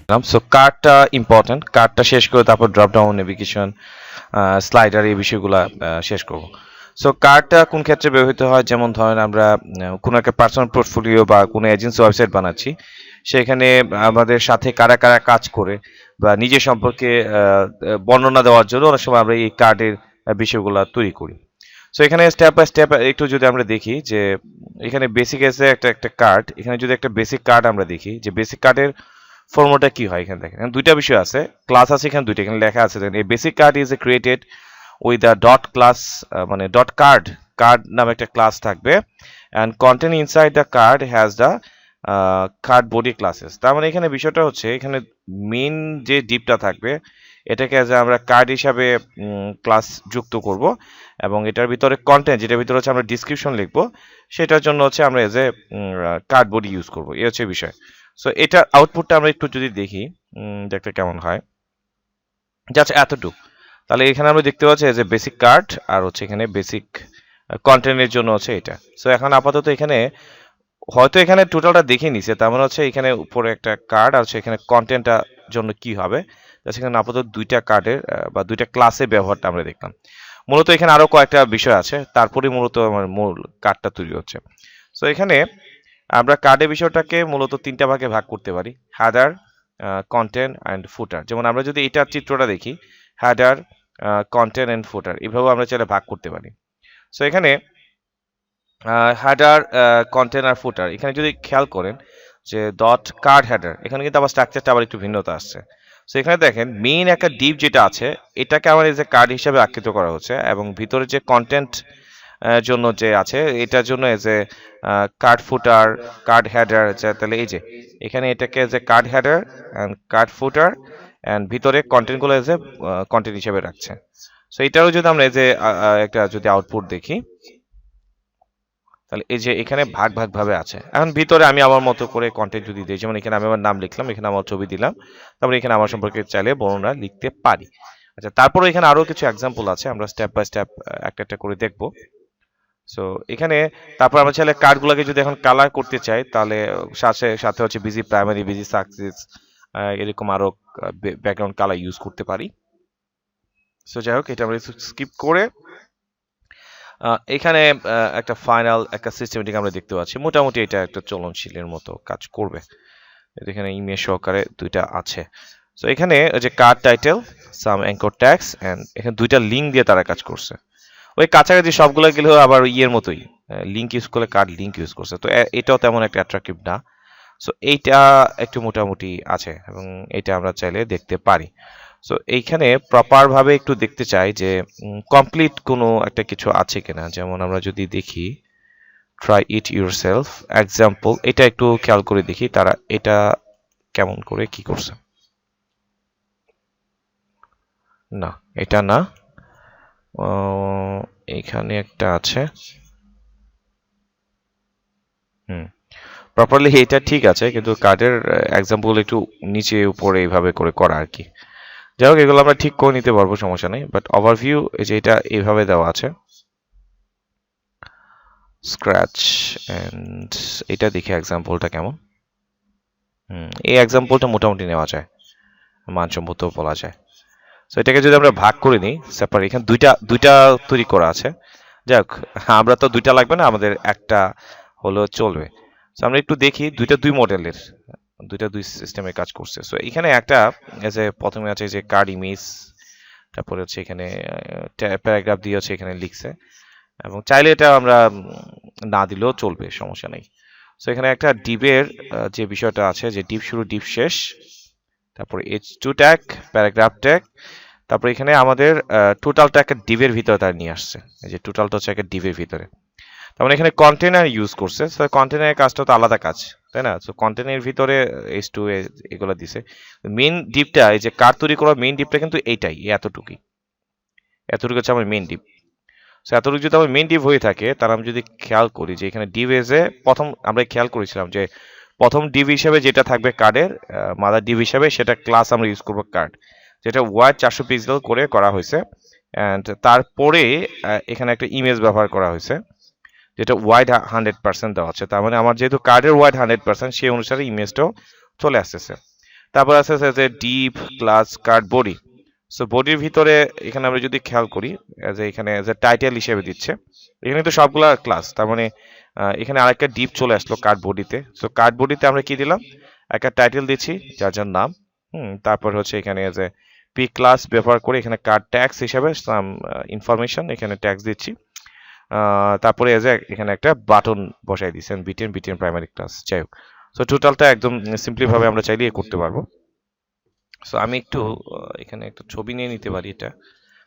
So কার্ডটা important, কার্ডটা শেষ করে তারপর ড্রপ ডাউন নেভিগেশন স্লাইডার এই বিষয়গুলো শেষ করব। সো কার্ডটা কোন ক্ষেত্রে ব্যবহৃত হয়, যেমন ধরেন আমরা কোনো একটা পার্সোনাল পোর্টফোলিও বা কোনো এজেন্সি ওয়েবসাইট বানাচ্ছি, সেখানে আমাদের সাথে কারা কারা কাজ করে বা নিজের সম্পর্কে বর্ণনা দেওয়ার জন্য অনেক সময় আমরা এই কার্ডের বিষয়গুলো তৈরি করি। সো এখানে স্টেপ বাই স্টেপ একটু যদি আমরা দেখি যে এখানে বেসিক এসে একটা কার্ড, এখানে যদি একটা বেসিক কার্ড আমরা দেখি যে বেসিক কার্ডের ফর্মুলাটা কি হয়, এখানে দেখেন এখানে দুইটা বিষয় আছে, ক্লাস আছে এখানে দুইটা, এখানে লেখা আছে দেখেন, এই basic card is created with a dot class, মানে ডট কার্ড, কার্ড নামে একটা ক্লাস থাকবে, and content inside the card has the card body classes. তার মানে এখানে বিষয়টা হচ্ছে এখানে মেইন যে ডিপটা থাকবে এটাকে অ্যাজ আমরা কার্ড হিসাবে ক্লাস যুক্ত করব, এবং এটার ভিতরে কন্টেন্ট যেটার ভিতরে হচ্ছে আমরা ডিসক্রিপশন লিখবো, সেটার জন্য হচ্ছে আমরা as a card body use করবো, এই হচ্ছে বিষয়। সো এটার আউটপুটটা আমরা একটু যদি দেখি দেখতে কেমন হয়, জাস্ট এতটুক, তাহলে এখানে আমরা দেখতে পাচ্ছি যে বেসিক কার্ড আর হচ্ছে এখানে বেসিক কন্টেন্টের জন্য হচ্ছে এটা। সো এখন আপাতত এখানে হয়তো এখানে টোটালটা দেখে নিছে, তার মানে হচ্ছে এখানে উপরে একটা কার্ড আর হচ্ছে এখানে কন্টেন্টটা জন্য কি হবে, সেখানে আপাতত দুইটা কার্ডের বা দুইটা ক্লাসের ব্যবহারটা আমরা দেখলাম। মূলত এখানে আরো কয়েকটা বিষয় আছে, তারপরে মূলত আমার মূল কার্ডটা তৈরি হচ্ছে। সো এখানে আমরা কার্ডের বিষয়টাকে মূলত তিনটা ভাগে ভাগ করতে পারি, হেডার, কন্টেন্ট অ্যান্ড ফুটার। যেমন আমরা যদি এটার চিত্রটা দেখি, হেডার, কন্টেন্ট অ্যান্ড ফুটার, এভাবেও আমরা চাইলে ভাগ করতে পারি। সো এখানে হেডার, কন্টেন্ট আর ফুটার, এখানে যদি খেয়াল করেন যে ডট কার্ড হেডার, এখানে কিন্তু আবার স্ট্রাকচারটা আবার একটু ভিন্নতা আসছে। সো এখানে দেখেন মেইন একটা ডিপ যেটা আছে এটাকে আমার এই যে কার্ড হিসাবে আকৃত করা হচ্ছে, এবং ভিতরে যে কন্টেন্ট জন্য যে আছে এটার জন্য as a card footer, card header, তাহলে এই যে এখানে এটাকে as a card header and card footer, and ভিতরে কন্টেন্টগুলো এজ এ কন্টেন্ট হিসেবে রাখছে। সো এটারও যদি আমরা এজ এ একটা যদি আউটপুট দেখি, তাহলে এই যে এখানে ভাগ ভাগ ভাবে আছে। এখন ভিতরে আমি আমার মতো করে কন্টেন্ট যদি দিই, যেমন এখানে আমি আমার নাম লিখলাম, এখানে আমার ছবি দিলাম, তারপরে এখানে আমার সম্পর্কে চাইলে বর্ণনা লিখতে পারি। আচ্ছা, তারপরে এখানে আরো কিছু এক্সাম্পল আছে, আমরা স্টেপ বাই স্টেপ একটা একটা করে দেখবো। সো এখানে তারপর আমরা চাইলে কার্ডগুলোকে যদি এখন কালার করতে চাই, তাহলে সাথে সাথে হচ্ছে বিজি প্রাইমারি, বিজি সাকসেস, এরকম আরো ব্যাকগ্রাউন্ড কালার ইউজ করতে পারি। সো যাই হোক, এটা আমরা স্কিপ করে এখানে একটা ফাইনাল একটা সিস্টেমেটিক আমরা দেখতে পাচ্ছি, মোটামুটি এটা একটা চলনশীলের মতো কাজ করবে। এখানে ইমেজ সহকারে দুইটা আছে। সো এখানে যে card title, some anchor tags, and এখানে দুইটা লিঙ্ক দিয়ে তারা কাজ করছে। ওই কাছাকাছি সবগুলো গেলেও আবার ইয়ের মতোই লিঙ্ক ইউজ করলে কার্ড লিঙ্ক ইউজ করছে, তো এটাও তেমন একটা অ্যাট্রাকটিভ না। সো এইটা একটু মোটামুটি আছে, এবং এটা আমরা চাইলে দেখতে পারি। সো এইখানে প্রপার ভাবে একটু দেখতে চাই যে কমপ্লিট কোনো একটা কিছু আছে কিনা, যেমন আমরা যদি দেখি ট্রাই ইট ইউরসেলফ এক্সাম্পল, এটা একটু খেয়াল করে দেখি তারা এটা কেমন করে কি করছে। না, এটা না, এখানে একটা আছে, প্রপারলি এটা ঠিক আছে, কিন্তু কার্ডের এক্সাম্পল একটু নিচে উপরে এইভাবে করে করা আর কি। যাই হোক, এগুলো আমরা ঠিক করে নিতে পারবো, সমস্যা নেই, বাট ওভারভিউ এই যে এটা এইভাবে দেওয়া আছে স্ক্র্যাচ, এন্ড এটা দেখি এক্সাম্পলটা কেমন। এই এক্সাম্পলটা মোটামুটি নেওয়া যায়, মানসম্মত বলা যায়। সো এটাকে যদি আমরা ভাগ করে নিই সেপারেট, এখানে দুইটা দুইটা তৈরি করা আছে। যাই হোক, আমরা তো দুইটা লাগবে না, আমাদের একটা হলেও চলবে। সো আমরা একটু দেখি দুইটা দুই মডেলের, দুইটা দুই সিস্টেমে কাজ করছে। সো এখানে একটা যে প্রথমে আছে যে কার্ড ইমেজ, তারপরে হচ্ছে এখানে প্যারাগ্রাফ দিয়ে হচ্ছে এখানে লিখছে, এবং চাইলে এটা আমরা না দিলেও চলবে, সমস্যা নেই। সো এখানে একটা ডিপের যে বিষয়টা আছে, যে ডিপ শুরু ডিপ শেষ, তারপরে H2 ট্যাগ, প্যারাগ্রাফ ট্যাগ, তারপর এখানে আমাদের টোটালটা একটা ডিভের ভিতরে তার নিয়ে আসছে, এই যে টোটালটা হচ্ছে একটা ডিভের ভিতরে। তার মানে এখানে কন্টেনার ইউজ করছে, সো কন্টেনারের কাজটা তো আলাদা কাজ, তাই না? সো কন্টেনারের ভিতরে H2 এগুলো দিছে। মেইন ডিপটা, এই যে কার তৈরি করা মেইন ডিপটা কিন্তু এইটাই, এতটুকুই, এতটুকু হচ্ছে আমার মেইন ডিপ। সো এতটুকু যদি আমার মেইন ডিপ হয়ে থাকে, তার আমি যদি খেয়াল করি যে এখানে ডিভ এজে প্রথম আমরা খেয়াল করেছিলাম যে প্রথম ডিভ হিসেবে যেটা থাকবে কার্ডের মাদার ডিভ হিসেবে, সেটা ক্লাস আমরা ইউজ করবো কার্ড, যেটা ওয়াইড 400 পিক্সেল করে করা হয়েছে, অ্যান্ড তারপরে এখানে একটা ইমেজ ব্যবহার করা হয়েছে যেটা ওয়াইড 100% দেওয়া আছে। তার মানে আমার যেহেতু কার্ডের ওয়াইড 100%, সেই অনুসারে ইমেজটাও চলে আসতেছে। তারপর আছে যে deep class card body. So বডির ভিতরে এখানে আমরা যদি খেয়াল করি যে এখানে যে টাইটেল হিসেবে দিচ্ছে, এখানে তো সবগুলা ক্লাস, তার মানে এখানে আরেকটা ডিপ চলে আসলো কার্ড বডিতে। সো কার্ড বডিতে আমরা কি দিলাম, একটা টাইটেল দিচ্ছি যার যার নাম। তারপর হচ্ছে এখানে যে পি ক্লাস ব্যবহার করে এখানে কার্ড ট্যাক্স হিসেবে সাম ইনফরমেশন এখানে ট্যাক্স দিচ্ছি। তারপরে এজ এখানে একটা বাটন বসাই দিচ্ছেন বিটেন বিটেন প্রাইমারি ক্লাস, যাই হোক। সো টোটালটা একদম সিম্পলি ভাবে আমরা চাইলে করতে পারবো। সো আমি একটু এখানে একটা ছবি নিয়ে নিতে পারি এটা,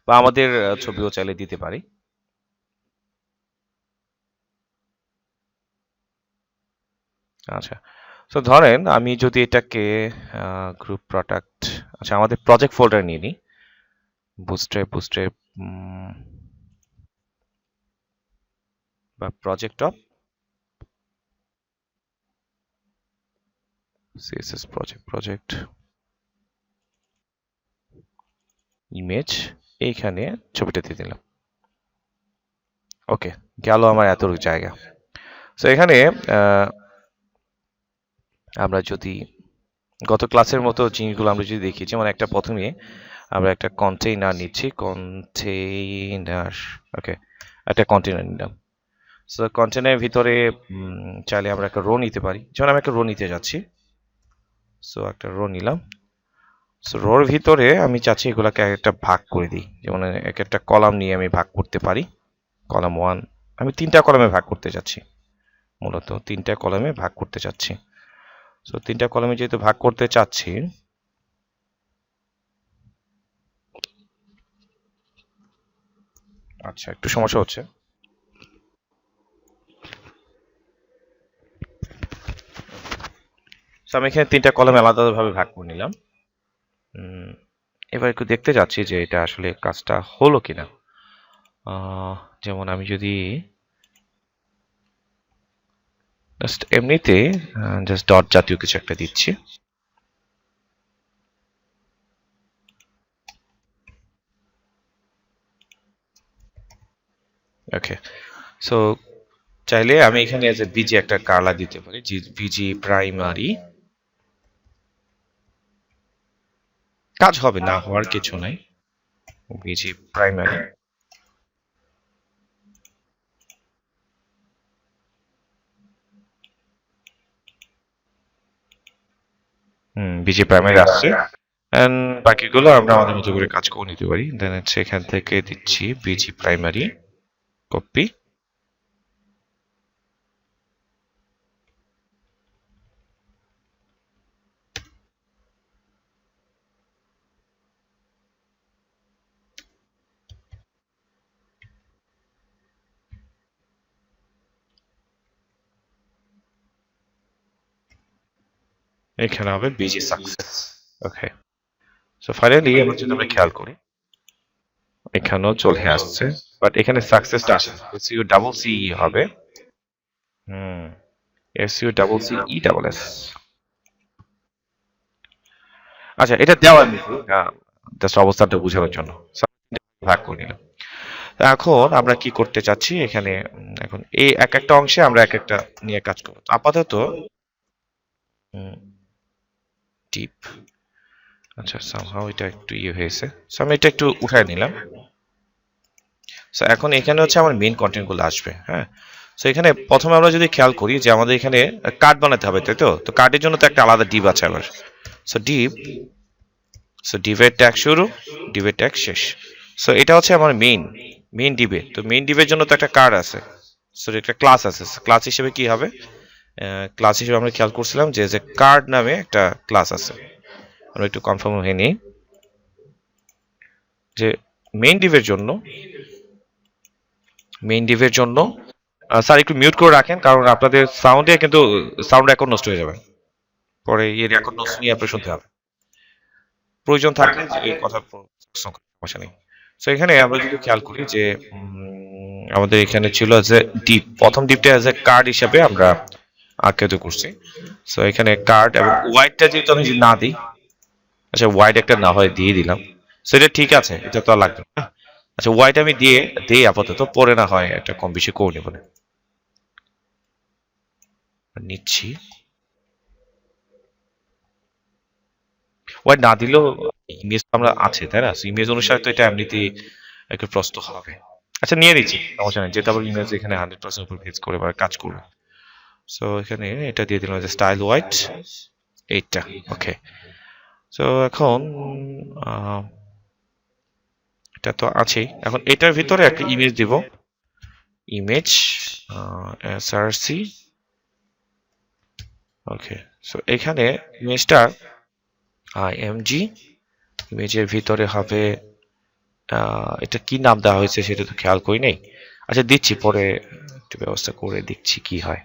বা আমাদের ছবিও চাইলে দিতে পারি। আচ্ছা, তো ধরেন আমি যদি এটাকে গ্রুপ প্রোডাক্ট, আচ্ছা আমাদের প্রজেক্ট ফোল্ডার নিয়ে নিই, বুস্ট্র্যাপ বুস্ট্র্যাপ বা project of CSS project project image, এইখানে ছবিটা দিয়ে দিলাম। ওকে, গেল আমার এতটুকু জায়গা। সো এখানে আমরা যদি গত ক্লাসের মতো জিনিসগুলো আমরা যদি দেখি, যেমন একটা প্রথমে আমরা একটা কন্টেইনার নিচ্ছি, কন্টেইনার, ওকে, একটা কন্টেইনার নিলাম। সো কন্টেইনারের ভিতরে চাইলে আমরা একটা রো নিতে পারি, যেমন আমি একটা রো নিতে যাচ্ছি। সো একটা রো নিলাম। সো রোর ভিতরে আমি চাচ্ছি এগুলাকে একটা ভাগ করে দিই, যেমন এক একটা কলাম নিয়ে আমি ভাগ করতে পারি। কলাম 1 আমি 3টা কলামে ভাগ করতে যাচ্ছি, মূলত 3টা কলামে ভাগ করতে চাচ্ছি। সো 3টা কলামে যেহেতু ভাগ করতে চাচ্ছি, আচ্ছা একটু সমস্যা হচ্ছে। সো আমি এখানে 3টা কলামে আলাদাভাবে ভাগ করে নিলাম। এবার একটু দেখতে যাচ্ছি যে এটা আসলে কাজটা হলো কিনা। যেমন আমি যদি জাস্ট এমনিতে জাস্ট ডট জাতীয় কিছু একটা দিচ্ছি। ওকে, সো চাইলে আমি এখানে এজ এ বিজি একটা কার্লা দিতে পারি, বিজি প্রাইমারি। কাজ হবে না হওয়ার কিছু নাই, বিজি প্রাইমারি। বিজি প্রাইমারি আসছে, এন্ড বাকিগুলো আমরা আমাদের মতো করে কাজ করে নিতে পারি। দেন হচ্ছে এখান থেকে দিচ্ছি বিজি প্রাইমারি কপি। এখানে হবে বিজি সাকসেস। ওকে, সো ফাইনালি আমরা যদি আমরা খেয়াল করি এখানেও চলে আসছে, বাট এখানে সাকসেসটা আসে না, এসইউ ডাবল সি হবে। SU double C E double S. আচ্ছা, এটা দেওয়া জাস্ট অবস্থানটা বোঝানোর জন্য ভাগ করে নিলাম। এখন আমরা কি করতে চাচ্ছি এখানে, এখন এই এক একটা অংশে আমরা এক একটা নিয়ে কাজ করব আপাতত। ডিপ, আচ্ছা সামহাও এটা একটু ইয়ে হয়েছে, সো আমি এটা একটু উঠায় নিলাম। সো এখন এখানে হচ্ছে আমার মেইন কন্টেন্ট গুলো আসবে। হ্যাঁ, সো এখানে প্রথমে আমরা যদি খেয়াল করি যে আমাদের এখানে কার্ড বানাতে হবে, তাই তো? তো কার্ডের জন্য তো একটা আলাদা ডিপ আছে আবার। সো ডিপ, সো ডিভের ট্যাগ শুরু, ডিভের ট্যাগ শেষ। সো এটা হচ্ছে আমার মেইন ডিবে। তো মেইন ডিবের জন্য তো একটা কার্ড আছে, সো একটা ক্লাস আছে। ক্লাস হিসেবে কি হবে, ক্লাস হিসেবে আমরা খেয়াল করছিলাম যে যে কার্ড নামে একটা ক্লাস আছে। আমরা একটু কনফার্ম হয়ে নিই যে মেইন ডিভের জন্য স্যার একটু মিউট করে রাখেন, কারণ আপনাদের সাউন্ডে কিন্তু সাউন্ড রেকর্ড নষ্ট হয়ে যাবে, পরে এই রেকর্ড নষ্ট নিয়ে আপনার শুনতে হবে। প্রয়োজন থাকলে এই কথা সমস্যা নেই। সো এখানে আমরা যদি খেয়াল করি যে আমাদের এখানে ছিল যে ডিপ, প্রথম ডিপটা এজ এ কার্ড হিসাবে আমরা আখ্যায়িত করছি। সো এখানে কার্ড এবং ওয়াইডটা যেহেতু আমি যদি না দিই, আচ্ছা ওয়াইড একটা না হয় দিয়ে দিলাম, সো এটা ঠিক আছে, এটা তো আর লাগবে না। আচ্ছা ওয়াইড আমি দিয়ে দেই আপাতত, পরে না হয় একটা কম বেশি করে নেব নিচ্ছি। হোয়াইট না দিলেও ইমেজ আমরা আছে, তাই না? ইমেজ অনুসারে তো এটা এমনিতেই একটু প্রস্ত হবে। আচ্ছা, নিয়ে নিচ্ছি, সমস্যা নেই, যেহেতু আবার ইমেজ এখানে 100% উপর বেস করে এবার কাজ করবে। সো এখানে এটা দিয়ে দিলাম যে স্টাইল হোয়াইট, এইটা ওকে। সো এখন এটা তো আছেই, এখন এটার ভিতরে একটা ইমেজ দিব, ইমেজ এসআরসি ওকে। সো এখানে ইমেজটা আইএমজি, ইমেজের ভিতরে হবে এটা কি নাম দেওয়া হয়েছে সেটা তো খেয়াল করি নাই। আচ্ছা দিচ্ছি, পরে একটু ব্যবস্থা করে দেখছি কি হয়।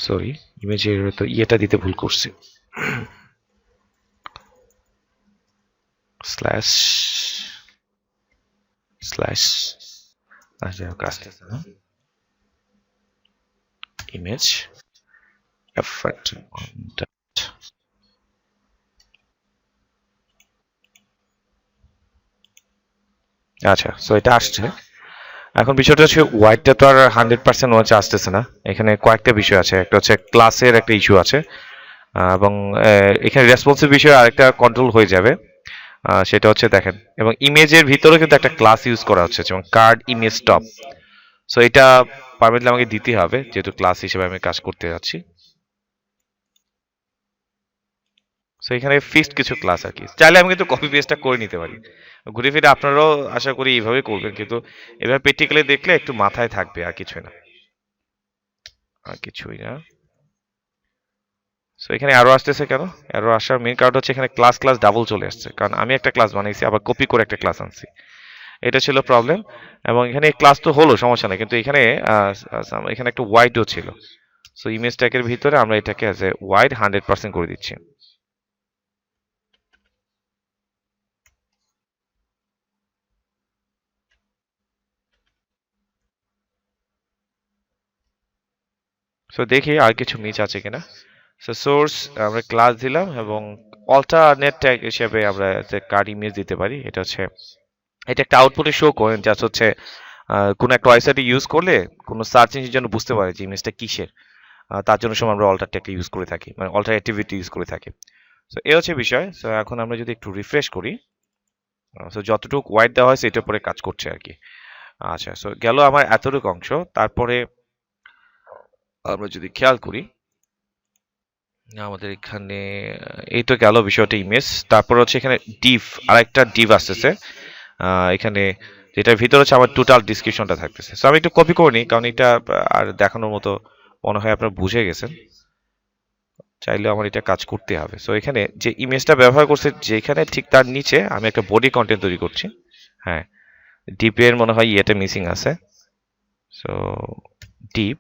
সরি, ইমেজের তো ইয়েটা দিতে ভুল করছি, স্ল্যাশ স্ল্যাশ, আচ্ছা আসতেছে না, ইমেজ এফেক্ট। আচ্ছা, সো এটা আসছে। এখন বিষয়টা হচ্ছে হোয়াইটটা তো আর 100% হচ্ছে আসতেছে না, এখানে কয়েকটা বিষয় আছে, একটা হচ্ছে ক্লাসের একটা ইস্যু আছে, এবং এখানে রেসপন্সিভ বিষয়ে আরেকটা কন্ট্রোল হয়ে যাবে, সেটা হচ্ছে দেখেন, এবং ইমেজের ভিতরে কিন্তু একটা ক্লাস ইউজ করা হচ্ছে, যেমন কার্ড ইমেজ টপ। সো এটা পারমিটলি আমাকে দিতে হবে, যেহেতু ক্লাস হিসেবে আমি কাজ করতে যাচ্ছি। সো এখানে ফিক্সড কিছু ক্লাস আর কি, চাইলে আমি কিন্তু কপি পেস্টটা করে নিতে পারি, ঘুরে ফিরে আপনারাও আশা করি এইভাবে করবেন, কিন্তু এভাবে প্র্যাকটিক্যালি দেখলে একটু মাথায় থাকবে, আর কিছুই না, আর কিছুই না। সো এখানে অ্যারো আসতেছে কেন? অ্যারো আসার মেইন কারণ হচ্ছে এখানে ক্লাস ক্লাস ডাবল চলে আসছে, কারণ আমি একটা ক্লাস বানাইছি আবার কপি করে একটা ক্লাস আনছি, এটা ছিল প্রবলেম। এবং এখানে ক্লাস তো হলো, সমস্যা নেই, কিন্তু এখানে এখানে একটা ওয়াইডও ছিল। সো ইমেজ ট্যাগের ভিতরে আমরা এটাকে অ্যাজ এ ওয়াইড 100% করে দিচ্ছি। সো দেখি আর কিছু মিস আছে কিনা। সো সোর্স আমরা ক্লাস দিলাম, এবং অল্টারনেট ট্যাগ হিসেবে আমরা কার্ড ইমেজ দিতে পারি, এটা হচ্ছে, এটা একটা আউটপুটে শো করেন, জাস্ট হচ্ছে কোনো একটা ওয়েবসাইটে ইউজ করলে কোনো সার্চ ইঞ্জিন যেন বুঝতে পারে যে ইমেজটা কিসের, তার জন্য সময় আমরা অল্টার ট্যাগটা ইউজ করে থাকি, মানে অল্টার অ্যাক্টিভিটি ইউজ করে থাকি। সো এ হচ্ছে বিষয়। সো এখন আমরা যদি একটু রিফ্রেশ করি, সো যতটুকু ওয়াইড দেওয়া হয়েছে এটার উপরে কাজ করছে আর কি। আচ্ছা, সো গেল আমার এতটুকু অংশ, তারপরে আমরা যদি খেয়াল করি আমাদের এখানে, এই তো গেল বিষয়টা ইমেজ, তারপর হচ্ছে এখানে ডিভ, আরেকটা ডিভ আসতেছে এখানে, যেটার ভিতরে হচ্ছে আমার টোটাল ডিসক্রিপশনটা থাকতেছে। সো আমি একটু কপি করে নিই, কারণ এটা আর দেখানোর মতো মনে হয় আপনারা বুঝে গেছেন, চাইলে আমার এটা কাজ করতে হবে। সো এখানে যে ইমেজটা ব্যবহার করছে যেখানে, ঠিক তার নিচে আমি একটা বডি কন্টেন্ট তৈরি করছি। হ্যাঁ, ডিপের মনে হয় ইয়েটা মিসিং আছে। So deep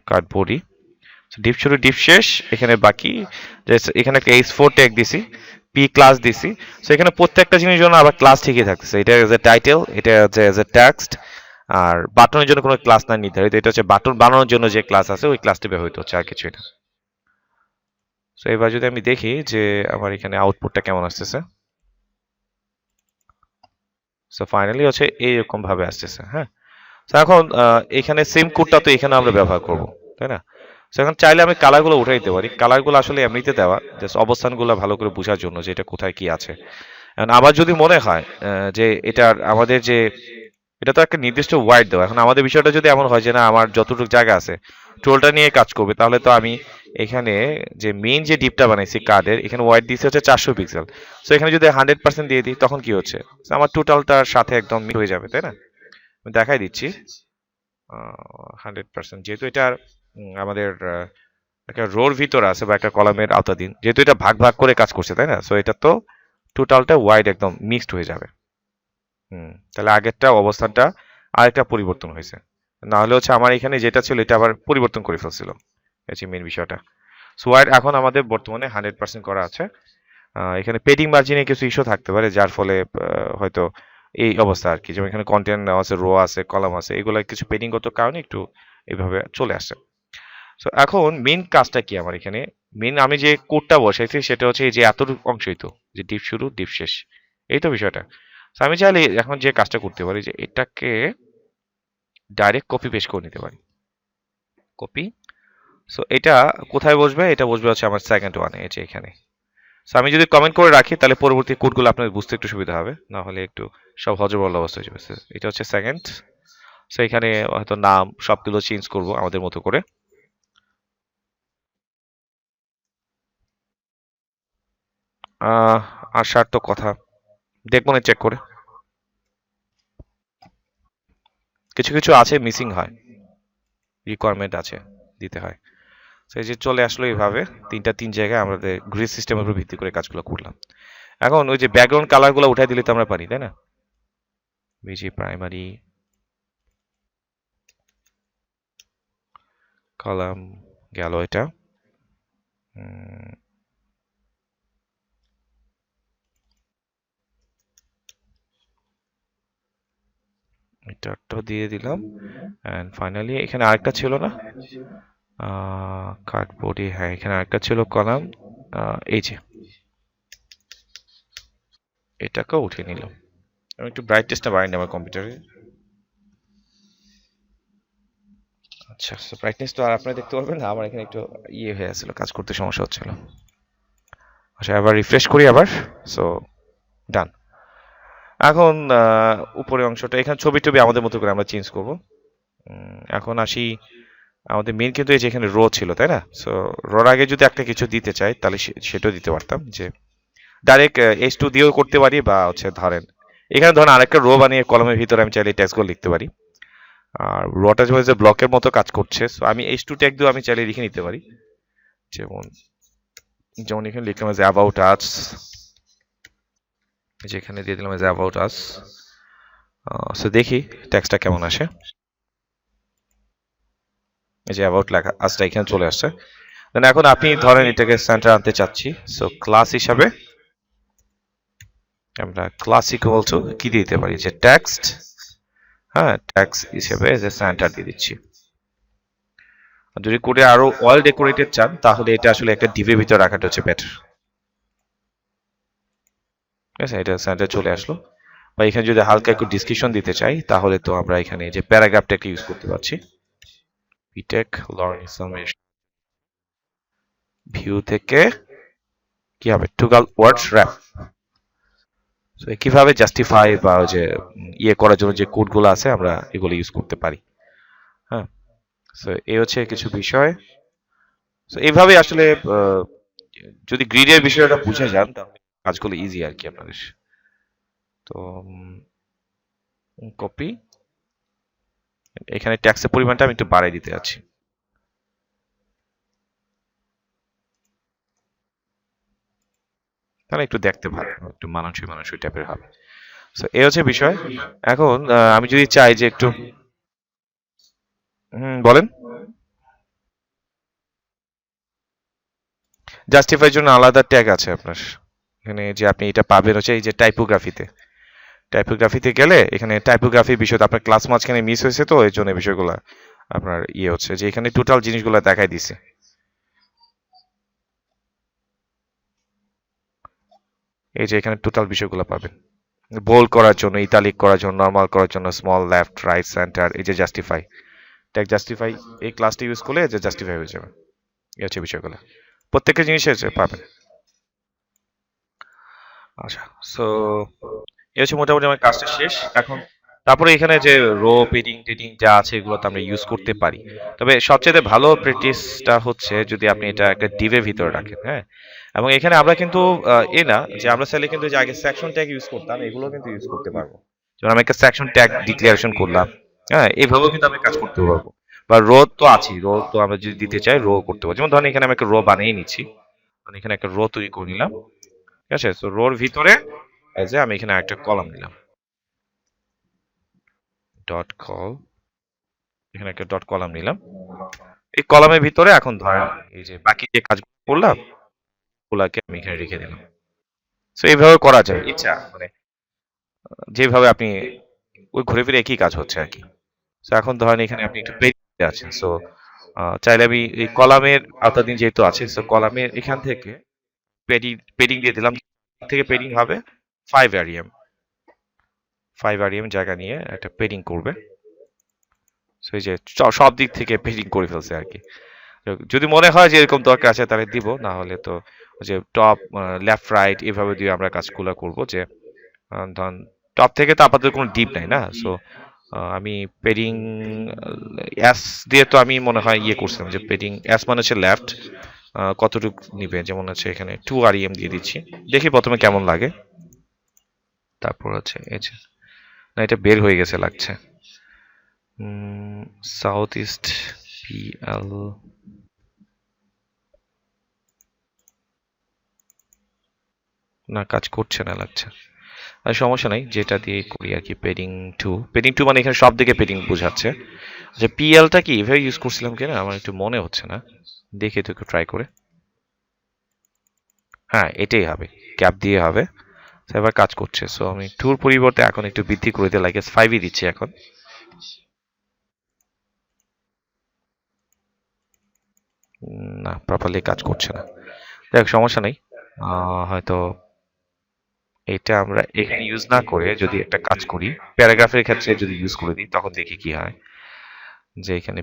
card body, deep শুরু ডিপ শেষ, এখানে বাকি এখানে একটা H4 ট্যাগ দিছি, পি ক্লাস দিছি। সো এখানে প্রত্যেকটা জিনিস জন্য আবার ক্লাস ঠিকই থাকতেছে, এটা এজ এ টাইটেল, এটা এজ এ টেক্সট, আর বাটনের জন্য কোনো ক্লাস না নির্ধারিত, এটা হচ্ছে বাটন বানানোর জন্য যে ক্লাস আছে ওই ক্লাসটি ব্যবহৃত হচ্ছে, আর কিছু এটা। সো এবার যদি আমি দেখি যে আমার এখানে আউটপুটটা কেমন আসতেছে, সো ফাইনালি হচ্ছে এইরকম ভাবে আসতেছে। হ্যাঁ, তো এখন এখানে সেম কোডটা তো এখানে আমরা ব্যবহার করব, তাই না? তো এখন চাইলে আমি কালারগুলো উঠে দিতে পারি, কালারগুলো আসলে এমনিতে দেওয়া, জাস্ট অবস্থানগুলো ভালো করে বোঝার জন্য যে এটা কোথায় কি আছে। এখন আবার যদি মনে হয় যে এটার আমাদের যে, এটা তো একটা নির্দিষ্ট ওয়াইড দেওয়া, এখন আমাদের বিষয়টা যদি এমন হয় যে না আমার যতটুকু জায়গা আছে টোলটা নিয়ে কাজ করবে, তাহলে তো আমি এখানে যে মেইন যে ডিপটা বানাইছি কার্ডের, এখানে ওয়াইড দিচ্ছে হচ্ছে 400 পিক্সেল। সো এখানে যদি 100% দিয়ে দিই তখন কি হচ্ছে, আমার টোটালটার সাথে একদম মিল হয়ে যাবে, তাই না? আমি দেখাই দিচ্ছি 100%, যেহেতু এটা আমাদের একটা রোর ভিতর আছে বা একটা কলামের আওতাধীন, যেহেতু এটা ভাগ ভাগ করে কাজ করছে, তাই না? সো এটা তো টোটালটা ওয়াইড একদম মিক্সড হয়ে যাবে। তাহলে আগেরটা অবস্থানটা আরেকটা পরিবর্তন হয়েছে, না হলে হচ্ছে আমার এখানে যেটা ছিল এটা আবার পরিবর্তন করে ফেলছিল, এই মেন বিষয়টা। সো ওয়াইড এখন আমাদের বর্তমানে 100% করা আছে। এখানে পেডিং মার্জিনে কিছু ইস্যু থাকতে পারে, যার ফলে হয়তো এই অবস্থা আর কি, যেমন এখানে কন্টেন্ট আছে, রো আছে, কলাম আছে, এগুলো কিছু পেডিংগত কারণে একটু এইভাবে চলে আসছে। সো এখন মেন কাজটা কি আমার এখানে, মেন আমি যে কোডটা বসাইছি সেটা হচ্ছে এই যে এতটুকু অংশই তো, যে ডিপ শুরু ডিপ শেষ, এই তো বিষয়টা। তো আমি চাইলে এখন যে কাজটা করতে পারি যে এটাকে ডাইরেক্ট কপি পেস্ট করে নিতে পারি। কপি। সো এটা কোথায় বসবে? এটা বসবে হচ্ছে আমার সেকেন্ড ওয়ানে, এই যে এখানে। সো আমি যদি কমেন্ট করে রাখি তাহলে পরবর্তী কোডগুলো আপনাদের বুঝতে একটু সুবিধা হবে, না হলে একটু সব হজবরল অবস্থা হয়ে যাবে। So, এটা হচ্ছে সেকেন্ড। সো এখানে হয়তো নাম সবগুলো চেঞ্জ করব আমাদের মতো করে। আসার তো কথা, দেখবো না চেক করে। কিছু কিছু আছে মিসিং হয়, রিকোয়ারমেন্ট আছে, দিতে হয়। সেই যে চলে আসলো এইভাবে তিন জায়গায় আমাদের গ্রিড সিস্টেমের উপর ভিত্তি করে কাজগুলো করলাম। এখন ওই যে ব্যাকগ্রাউন্ড কালারগুলো উঠাই দিলে তো আমরা পারি, তাই না? বিজি প্রাইমারি কলাম গেল এটা। উম, এটাও দিয়ে দিলাম। এন্ড ফাইনালি এখানে আরেকটা ছিল না, কার্ডবোর্ডে, হ্যাঁ এখানে আরেকটা ছিল কলাম, এই যে এটাকেও উঠিয়ে নিলাম। আমি একটু ব্রাইটনেসটা বাড়াই আমার কম্পিউটারে। আচ্ছা, ব্রাইটনেস তো আর আপনারা দেখতে পারবেন না, আমার এখানে একটু ইয়ে হয়ে আসছিল, কাজ করতে সমস্যা হচ্ছিল। আচ্ছা, আবার রিফ্রেশ করি আবার। সো ডান। এখন উপরের অংশটা, এখানে ছবি টবি আমাদের মতো করে আমরা চেঞ্জ করব। এখন আসি, আমাদের মেন কিন্তু এই যে এখানে রো ছিল, তাই না? সো রোর আগে যদি একটা কিছু দিতে চাই তাহলে সেটাও দিতে পারতাম, যে ডাইরেক্ট H2 দিয়েও করতে পারি, বা হচ্ছে ধরেন এখানে ধরেন আরেকটা রো বানিয়ে কলমের ভিতরে আমি চাইলে ট্যাক্সগুলো লিখতে পারি। আর রোটা যে ব্লকের মতো কাজ করছে, সো আমি H2 ট্যাগ দিয়েও আমি চাইলে লিখে নিতে পারি। যেমন যেমন এখানে লিখলাম যে অ্যাবাউট আস, যেখানে দিয়ে দিলাম যে অ্যাবাউট আস। সো দেখি ট্যাক্সটা কেমন আসে। এই যে অ্যাবাউট লেখা আজটা এখানে চলে আসছে। দেন এখন আপনি ধরেন এটাকে সেন্টার আনতে চাচ্ছি, সো ক্লাস হিসাবে আমরা ক্লাস ইকুয়াল টু কি দিতে পারি, যে টেক্সট, হ্যাঁ টেক্সট হিসেবে যে সেন্টার দিয়ে দিচ্ছি। যদি কোডে আরো ওয়েল ডেকোরেটেড চান তাহলে এটা আসলে একটা ডিভের ভিতর রাখাটা হচ্ছে বেটার। ঠিক আছে, এটা সেন্টার চলে আসলো। বা এখানে যদি হালকা একটু ডিসক্রিপশন দিতে চাই তাহলে তো আমরা এখানে যে প্যারাগ্রাফটাকে ইউজ করতে পারছি। বিটেক লার্ন ইনফরমেশন ভিউ থেকে কি হবে, টুগল ওয়ার্ডস র‍্যাপ। সো কিভাবে জাস্টিফাই বা যে ইয়ে করার জন্য যে কোডগুলো আছে আমরা এগুলো ইউজ করতে পারি। হ্যাঁ, সো এই হচ্ছে কিছু বিষয়। সো এইভাবে আসলে যদি গ্রিডের বিষয়টা বুঝে যান তাহলে কাজগুলো ইজি আর কি আপনাদের। তো কপি, এখানে ট্যাক্সের পরিমাণটা আমি একটু বাড়াই দিতে যাচ্ছি, তাহলে একটু দেখতে ভালো, একটু মানানসই মানানসই টাইপের হবে। সো এই হচ্ছে বিষয়। এখন আমি যদি চাই যে একটু, বলেন। জাস্টিফাইয়ের জন্য আলাদা ট্যাগ আছে আপনার এখানে, যে আপনি এটা পাবেন হচ্ছে এই যে টাইপোগ্রাফিতে। টাইপোগ্রাফিতে গেলে এখানে টাইপোগ্রাফি বিষয় আপনার ক্লাস মাঝখানে মিস হয়েছে, তো এই জন্য বিষয়গুলো আপনার ইয়ে হচ্ছে, যে এখানে টোটাল জিনিসগুলো দেখাই দিছে। এই যে এখানে টোটাল বিষয়গুলো পাবেন, বোল্ড করার জন্য, ইতালিক করার জন্য, নরমাল করার জন্য, স্মল, লেফট, রাইট, সেন্টার, এই যে জাস্টিফাই, ট্যাগ জাস্টিফাই, এই ক্লাসটা ইউজ করলে যে জাস্টিফাই হয়ে যাবে। এই হচ্ছে বিষয়গুলো, প্রত্যেকটা জিনিসে পাবেন। আচ্ছা, সো এই হচ্ছে মোটামুটি আমার কাজটা শেষ এখন। তারপরে এখানে যে রো পেডিং টেডিং যা আছে এগুলো তো আমরা ইউজ করতে পারি। তবে সবচেয়ে ভালো প্র্যাকটিসটা হচ্ছে যদি আপনি এটা একটা ডিভের ভিতরে রাখেন, হ্যাঁ। এবং এখানে আমরা কিন্তু এ না যে আমরা চাইলে কিন্তু যে আগে সেকশন ট্যাগ ইউজ করতাম এগুলো কিন্তু ইউজ করতে পারবো। যেমন আমি একটা সেকশন ট্যাগ ডিক্লারেশন করলাম, হ্যাঁ, এইভাবেও কিন্তু আমি কাজ করতে পারবো। বা রো তো আছেই, রো তো আমরা যদি দিতে চাই রো করতে পারবো। যেমন ধরেন এখানে আমি একটা রো বানিয়ে নিচ্ছি, মানে এখানে একটা রো তৈরি করে নিলাম। ঠিক আছে, তো রোর ভিতরে এই যে আমি এখানে একটা কলাম দিলাম, ডট কল, এখানে একটা ডট কলাম নিলাম। এই কলামের ভিতরে এখন ধরেন এই যে বাকি যে কাজগুলো করলাম ওগুলাকে আমি এখানে রেখে দিলাম। তো এইভাবে করা যায় ইচ্ছা মানে, যেভাবে আপনি ওই ঘুরে ফিরে একই কাজ হচ্ছে আর কি। তো এখন ধরেন এখানে আপনি একটু পেরিং আছেন, সো চাইলে আমি এই কলামের আওতাধীন যেহেতু আছে, সো কলামের এখান থেকে পেডিং দিয়ে দিলাম, থেকে পেডিং হবে 5 rem, 5 rem জায়গা নিয়ে একটা পেডিং করবে। সো এই যে সব দিক থেকে পেডিং করে ফেলছে আর কি। যদি মনে হয় যে এরকম দরকার আছে তাহলে দিব, না হলে তো ওই যে টপ লেফট রাইট এভাবে দিয়ে আমরা কাজগুলো করব। যে ধরেন টপ থেকে তো আপাতত কোনো ডিপ নাই না, সো আমি পেডিং এস দিয়ে তো আমি মনে হয় ইয়ে করছিলাম যে পেডিং এস মানে হচ্ছে লেফট, কতটুকু নিবে, যেমন হচ্ছে এখানে 2 REM দিয়ে দিচ্ছি, দেখি প্রথমে কেমন লাগে। তারপর হচ্ছে এই যে, না এটা বের হয়ে গেছে লাগছে। সাউথ ইস্ট PL, না কাজ করছে না লাগছে। আর সমস্যা নাই, যেটা দিয়ে করি আর কি, পেডিং টু মানে এখানে সব দিকে পেডিং বোঝাচ্ছে। আচ্ছা PLটা কি এভাবে ইউজ করছিলাম কিনা আমার একটু মনে হচ্ছে না, দেখে তো একটু ট্রাই করে। হ্যাঁ এটাই হবে, ক্যাপ দিয়ে হবে। তো এবার কাজ করছে, সো আমি টুর পরিবর্তে এখন একটু বৃদ্ধি করে দিয়ে লাগে 5ই দিচ্ছি এখন। না প্রপারলি কাজ করছে না, দেখ সমস্যা নেই। হয়তো এটা আমরা এখানে ইউজ না করে যদি একটা কাজ করি, প্যারাগ্রাফের ক্ষেত্রে যদি ইউজ করে দিই তখন দেখি কি হয়। যে এখানে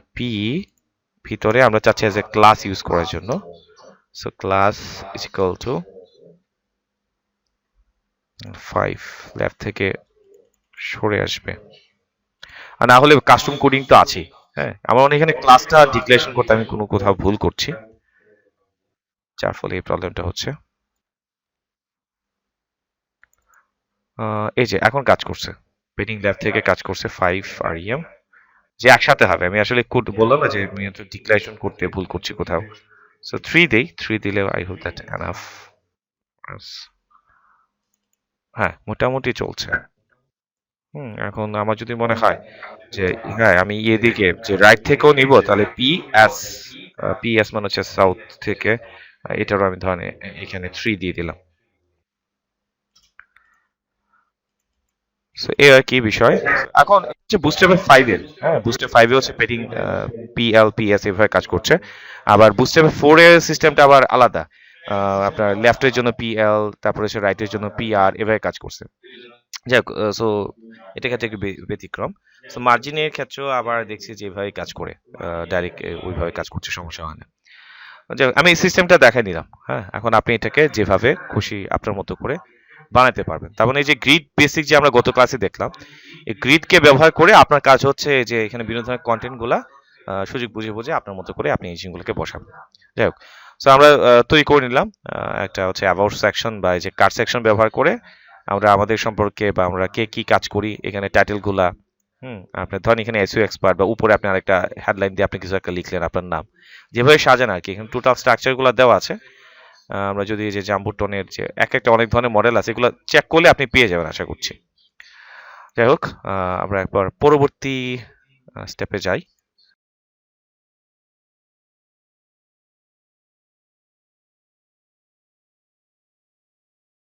ভিতরে আমরা চাচ্ছি এজ এ ক্লাস ইউজ করার জন্য, so class is equal to 5, left থেকে সরে আসবে। আর না হলে কাস্টম কোডিং তো আছে। হ্যাঁ আমার মনে হয় এখানে ক্লাসটা ডিক্লারেশন করতে আমি কোথাও ভুল করছি, যার ফলে এই প্রবলেমটা হচ্ছে। এই যে এখন কাজ করছে, পেডিং লেফট থেকে কাজ করছে 5 REM, যে একসাথে হবে। আমি আসলে কোড বললাম না যে আমি ডিক্লারেশন করতে ভুল করছি কোথাও। সো 3 দিলে আই হোপ দ্যাট এনাফ। হ্যাঁ মোটামুটি চলছে। এখন আমার যদি মনে হয় যে হ্যাঁ আমি এদিকে যে রাইট থেকেও নিব, তাহলে PS মানে হচ্ছে সাউথ থেকে, এটারও আমি ধরেন এখানে 3 দিয়ে দিলাম। সো এই আর কি বিষয়। এখন হচ্ছে বুস্ট্র্যাপের 5 এর, হ্যাঁ বুস্ট্র্যাপ 5 এ হচ্ছে পেডিং PL PS এভাবে কাজ করছে। আবার বুস্ট্র্যাপের 4 এর সিস্টেমটা আবার আলাদা, আপনার লেফটের জন্য PL, তারপরে হচ্ছে রাইটের জন্য PR এভাবে কাজ করছে। যাই হোক, সো এটা ক্ষেত্রে একটু ব্যতিক্রম। সো মার্জিনের ক্ষেত্রেও আবার দেখছি যে এভাবে কাজ করে, ডাইরেক্ট ওইভাবে কাজ করছে, সমস্যা হয় না। যাই হোক, আমি সিস্টেমটা দেখাই নিলাম। হ্যাঁ এখন আপনি এটাকে যেভাবে খুশি আপনার মতো করে বানাতে পারবেন। তার মানে এই যে গ্রিড বেসিক যে আমরা গত ক্লাসে দেখলাম, এই গ্রিডকে ব্যবহার করে আপনার কাজ হচ্ছে যে এখানে বিভিন্ন ধরনের কন্টেন্ট গুলা সুযোগ বুঝে বুঝে আপনার মতো করে আপনি এই জিনিসগুলোকে বসাবেন। যাই হোক, সো আমরা তৈরি করে নিলাম একটা হচ্ছে অ্যাবাউট সেকশন বা এই যে কার্ড সেকশন ব্যবহার করে আমরা আমাদের সম্পর্কে বা আমরা কে কি কাজ করি, এখানে টাইটেল গুলা, আপনার ধরেন এখানে এসইও এক্সপার্ট, বা উপরে আপনি আরেকটা হেডলাইন দিয়ে আপনি কিছু একটা লিখলেন আপনার নাম, যেভাবে সাজান আর কি। এখানে টোটাল স্ট্রাকচার গুলো দেওয়া আছে। আমরা যদি এই যে জাম্বুটনের যে এক একটা অনেক ধরনের মডেল আছে, এগুলো চেক করলে আপনি পেয়ে যাবেন আশা করছি। যাই হোক, আমরা একবার পরবর্তী স্টেপে যাই।